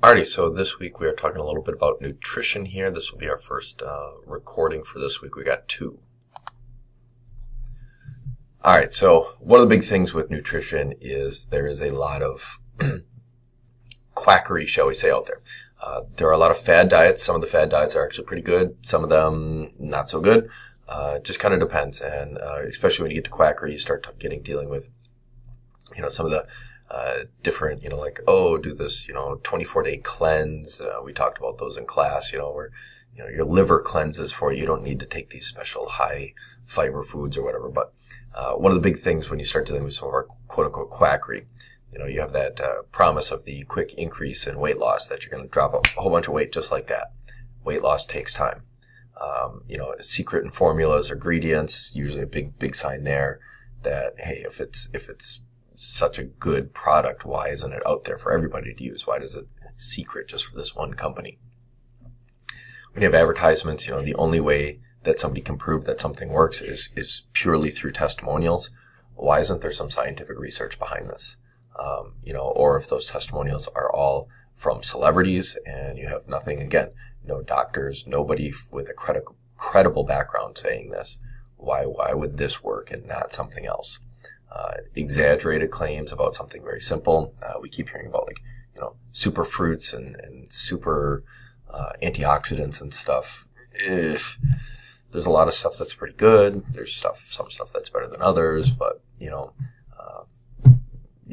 Alrighty, so this week we are talking a little bit about nutrition here. This will be our first recording for this week. We got two. Alright, so one of the big things with nutrition is there is a lot of quackery, shall we say, out there. There are a lot of fad diets. Some of the fad diets are actually pretty good. Some of them not so good. It just kind of depends. And especially when you get to quackery, you start dealing with, some of the different, do this, 24-day cleanse. We talked about those in class, where, your liver cleanses for you. You don't need to take these special high fiber foods or whatever. But one of the big things when you start dealing with some of our quote unquote quackery, you have that promise of the quick increase in weight loss, that you're going to drop a whole bunch of weight just like that. Weight loss takes time. Secret and formulas or ingredients, usually a big sign there that, hey, if it's such a good product, why isn't it out there for everybody to use? Why does it secret just for this one company? When you have advertisements, the only way that somebody can prove that something works is purely through testimonials. Why isn't there some scientific research behind this? Or if those testimonials are all from celebrities and you have nothing, again, no doctors, nobody with a credible background saying this, why would this work and not something else? Exaggerated claims about something very simple. We keep hearing about super fruits and super antioxidants and stuff. There's a lot of stuff that's pretty good. There's some stuff that's better than others, but you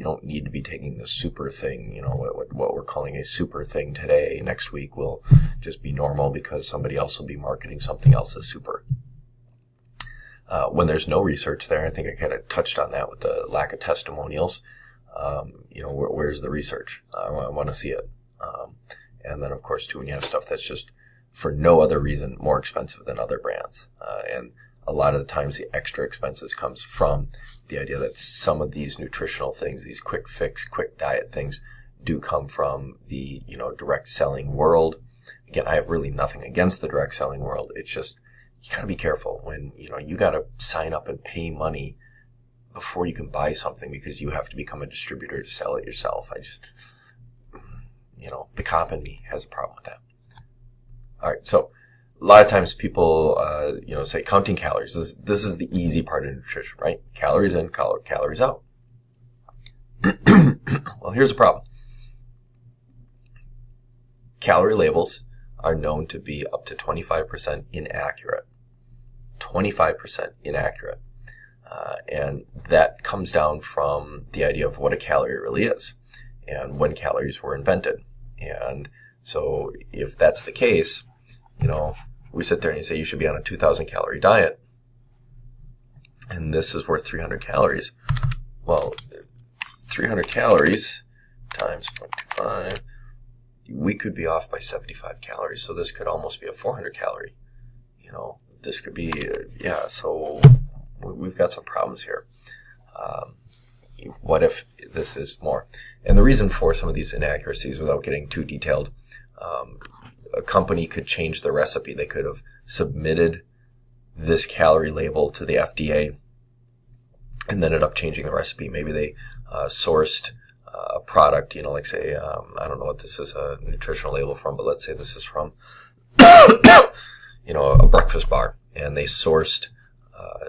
don't need to be taking the super thing. What we're calling a super thing today. Next week will just be normal because somebody else will be marketing something else as super. When there's no research there, I think I kind of touched on that with the lack of testimonials. Where's the research? I want to see it. And then, of course, too, when you have stuff that's just for no other reason more expensive than other brands. And a lot of the times the extra expenses comes from the idea that some of these nutritional things, these quick fix, quick diet things, do come from the, direct selling world. Again, I have really nothing against the direct selling world. It's just, you gotta be careful when, you gotta sign up and pay money before you can buy something because you have to become a distributor to sell it yourself. The cop in me has a problem with that. All right. So a lot of times people, say counting calories. This is the easy part of nutrition, right? Calories in, calories out. Well, here's the problem. Calorie labels are known to be up to 25% inaccurate. 25% inaccurate. And that comes down from the idea of what a calorie really is and when calories were invented. And so if that's the case, we sit there and you say you should be on a 2,000 calorie diet and this is worth 300 calories. Well, 300 calories times 0.25, we could be off by 75 calories. So this could almost be a 400 calorie. This could be, so we've got some problems here. What if this is more? And the reason for some of these inaccuracies, without getting too detailed, a company could change the recipe. They could have submitted this calorie label to the FDA and then ended up changing the recipe. Maybe they sourced a product, like say, I don't know what this is a nutritional label from, but let's say this is from, a breakfast bar, and they sourced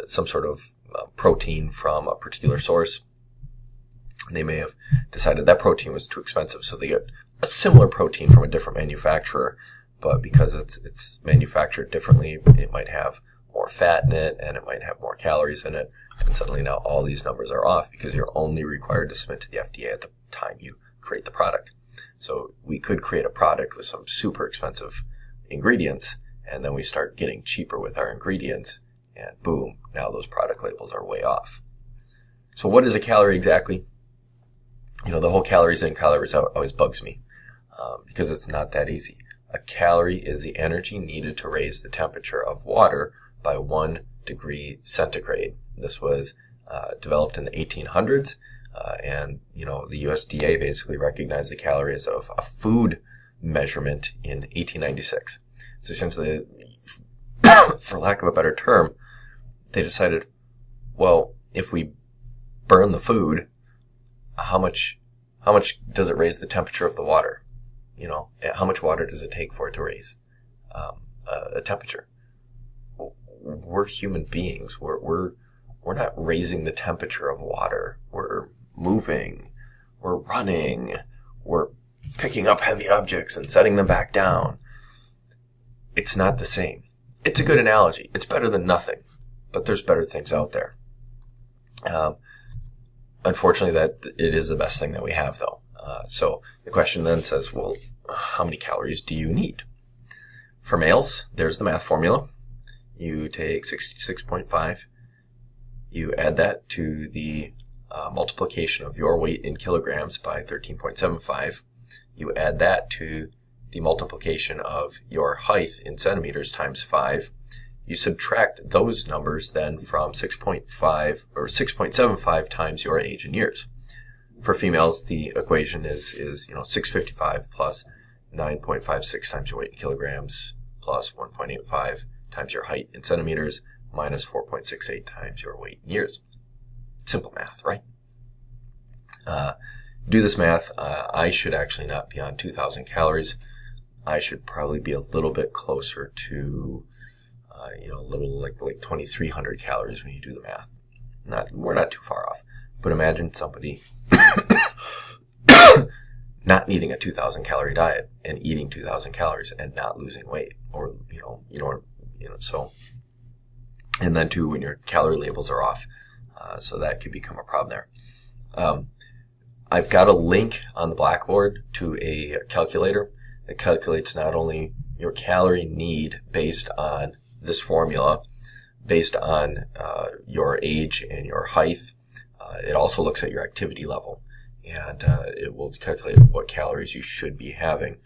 some sort of protein from a particular source. They may have decided that protein was too expensive, so they get a similar protein from a different manufacturer, but because it's manufactured differently, it might have more fat in it, and it might have more calories in it, and suddenly now all these numbers are off because you're only required to submit to the FDA at the time you create the product. So we could create a product with some super expensive ingredients, and then we start getting cheaper with our ingredients, and boom, now those product labels are way off. So what is a calorie exactly? The whole calories in, calories out always bugs me because it's not that easy. A calorie is the energy needed to raise the temperature of water by 1 degree centigrade. This was developed in the 1800s, and the USDA basically recognized the calorie as a food measurement in 1896. So essentially, for lack of a better term, they decided, well, if we burn the food, how much does it raise the temperature of the water? how much water does it take for it to raise a temperature? We're human beings. We're not raising the temperature of water. We're moving. We're running. We're picking up heavy objects and setting them back down. It's not the same. It's a good analogy. It's better than nothing, but there's better things out there. Unfortunately, that it is the best thing that we have, though. So the question then says, well, how many calories do you need? For males, there's the math formula. You take 66.5. You add that to the multiplication of your weight in kilograms by 13.75. You add that to the multiplication of your height in centimeters times 5. You subtract those numbers then from 6.5 or 6.75 times your age in years. For females, the equation is 655 plus 9.56 times your weight in kilograms plus 1.85 times your height in centimeters minus 4.68 times your weight in years. Simple math, right? Do this math. I should actually not be on 2,000 calories. I should probably be a little bit closer to, a little like 2,300 calories when you do the math. We're not too far off. But imagine somebody not needing a 2,000 calorie diet and eating 2,000 calories and not losing weight, or so. And then too, when your calorie labels are off, so that could become a problem there. I've got a link on the Blackboard to a calculator that calculates not only your calorie need based on this formula, based on your age and your height. It also looks at your activity level, and it will calculate what calories you should be having.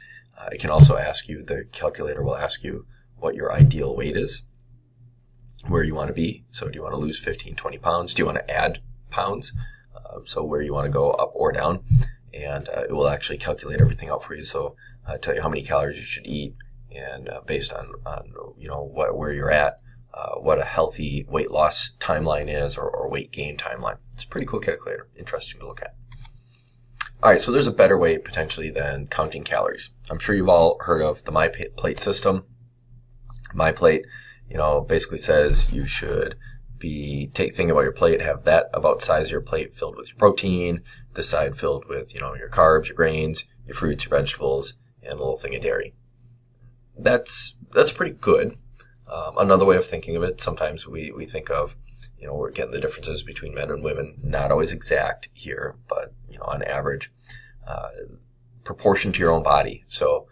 It can also the calculator will ask you what your ideal weight is, where you want to be. So do you want to lose 15, 20 pounds? Do you want to add pounds? So where you want to go up or down, and it will actually calculate everything out for you. So tell you how many calories you should eat, and based on where you're at, what a healthy weight loss timeline is, or weight gain timeline. It's a pretty cool calculator. Interesting to look at. All right, so there's a better way potentially than counting calories. I'm sure you've all heard of the MyPlate system. MyPlate, basically says you should think about your plate, have that about size of your plate filled with your protein, this side filled with, your carbs, your grains, your fruits, your vegetables, and a little thing of dairy. That's pretty good. Another way of thinking of it, sometimes we think of, we're getting the differences between men and women, not always exact here, but, on average, proportion to your own body. So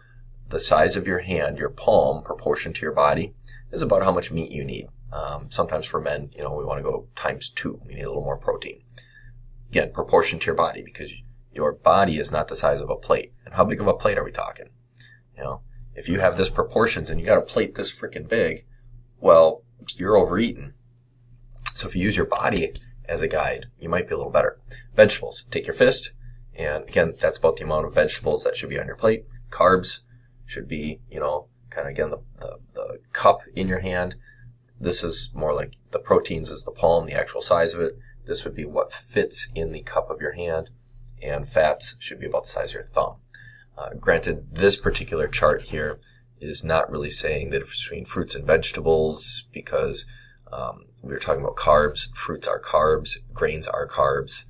the size of your hand, your palm, proportion to your body, is about how much meat you need. Sometimes for men, we want to go times 2. We need a little more protein. Again, proportion to your body, because your body is not the size of a plate. And how big of a plate are we talking? If you have this proportions and you got a plate this freaking big, well, you're overeating. So if you use your body as a guide, you might be a little better. Vegetables, take your fist, and again, that's about the amount of vegetables that should be on your plate. Carbs should be, kind of again the cup in your hand. This is more like the proteins is the palm, the actual size of it. This would be what fits in the cup of your hand, and fats should be about the size of your thumb. Granted, this particular chart here is not really saying the difference between fruits and vegetables, because we were talking about carbs. Fruits are carbs, grains are carbs,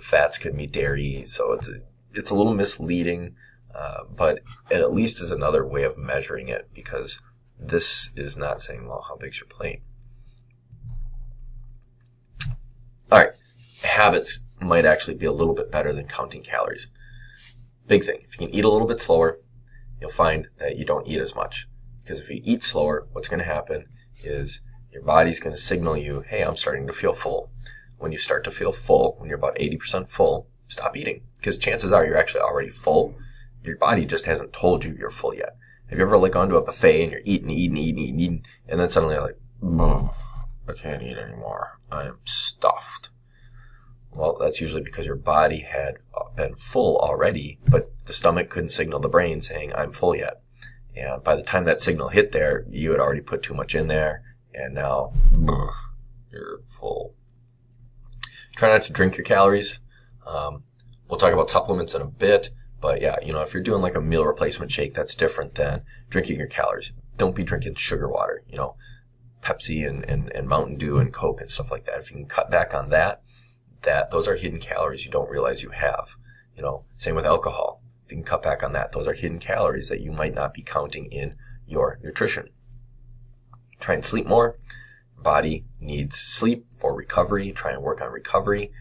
fats could be dairy, so it's a little misleading, but it at least is another way of measuring it, because this is not saying, well, how big's your plate? All right, habits might actually be a little bit better than counting calories. Big thing, if you can eat a little bit slower, you'll find that you don't eat as much. Because if you eat slower, what's going to happen is your body's going to signal you, hey, I'm starting to feel full. When you start to feel full, when you're about 80% full, stop eating. Because chances are you're actually already full. Your body just hasn't told you you're full yet. Have you ever gone to a buffet and you're eating, and then suddenly you're like, I can't eat anymore. I am stuffed. Well, that's usually because your body had been full already, but the stomach couldn't signal the brain saying, I'm full yet. And by the time that signal hit there, you had already put too much in there, and now you're full. Try not to drink your calories. We'll talk about supplements in a bit, But yeah, if you're doing like a meal replacement shake, that's different than drinking your calories. Don't be drinking sugar water, Pepsi and Mountain Dew and Coke and stuff like that. If you can cut back on that those are hidden calories you don't realize you have. Same with alcohol. If you can cut back on that, those are hidden calories that you might not be counting in your nutrition. Try and sleep more. Body needs sleep for recovery. Try and work on recovery.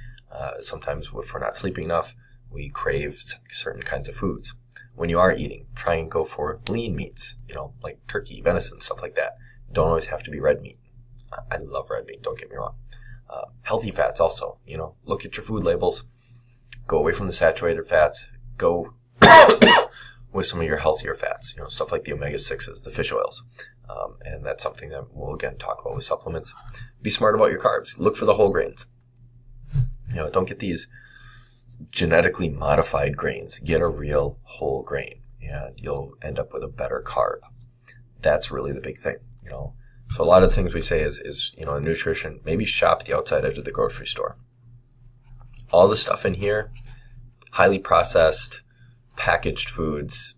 Sometimes if we're not sleeping enough, we crave certain kinds of foods. When you are eating, try and go for lean meats, like turkey, venison, stuff like that. Don't always have to be red meat. I love red meat, don't get me wrong. Healthy fats also, look at your food labels. Go away from the saturated fats. Go with some of your healthier fats, stuff like the omega-6s, the fish oils. And that's something that we'll again talk about with supplements. Be smart about your carbs. Look for the whole grains. Don't get these genetically modified grains. Get a real whole grain and you'll end up with a better carb. That's really the big thing, So a lot of the things we say is in nutrition, maybe shop the outside edge of the grocery store. All the stuff in here, highly processed, packaged foods,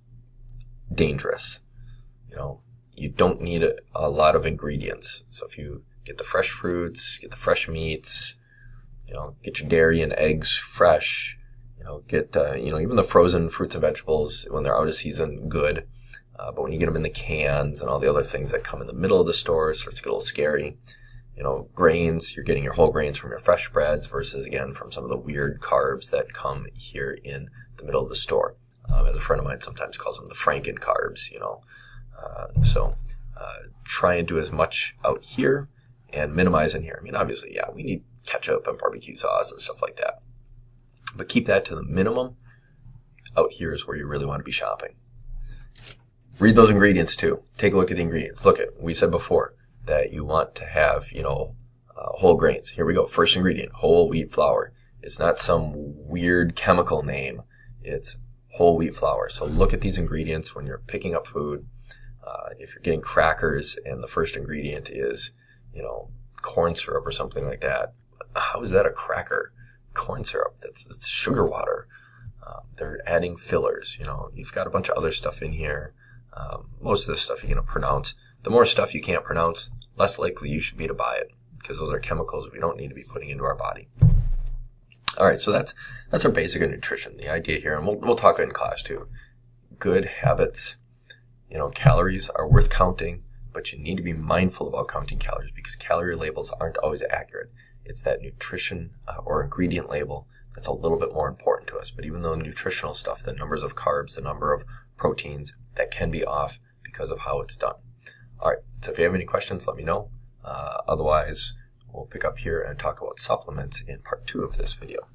dangerous. You don't need a lot of ingredients. So if you get the fresh fruits, get the fresh meats, get your dairy and eggs fresh, get, even the frozen fruits and vegetables when they're out of season, good. But when you get them in the cans and all the other things that come in the middle of the store, it starts to get a little scary. Grains, you're getting your whole grains from your fresh breads versus, again, from some of the weird carbs that come here in the middle of the store. As a friend of mine sometimes calls them the Franken carbs, So try and do as much out here and minimize in here. I mean, obviously, yeah, we need ketchup and barbecue sauce and stuff like that. But keep that to the minimum. Out here is where you really want to be shopping. Read those ingredients too. Take a look at the ingredients. We said before that you want to have, whole grains. Here we go. First ingredient, whole wheat flour. It's not some weird chemical name. It's whole wheat flour. So look at these ingredients when you're picking up food. If you're getting crackers and the first ingredient is, corn syrup or something like that, how is that a cracker? Corn syrup, it's sugar water. They're adding fillers. You've got a bunch of other stuff in here. Most of this stuff you're going to pronounce. The more stuff you can't pronounce, less likely you should be to buy it because those are chemicals we don't need to be putting into our body. All right, so that's our basic of nutrition. The idea here, and we'll talk in class too. Good habits. Calories are worth counting, but you need to be mindful about counting calories because calorie labels aren't always accurate. It's that nutrition or ingredient label that's a little bit more important to us. But even though nutritional stuff, the numbers of carbs, the number of proteins, that can be off because of how it's done. All right, so if you have any questions, let me know. Otherwise, we'll pick up here and talk about supplements in part 2 of this video.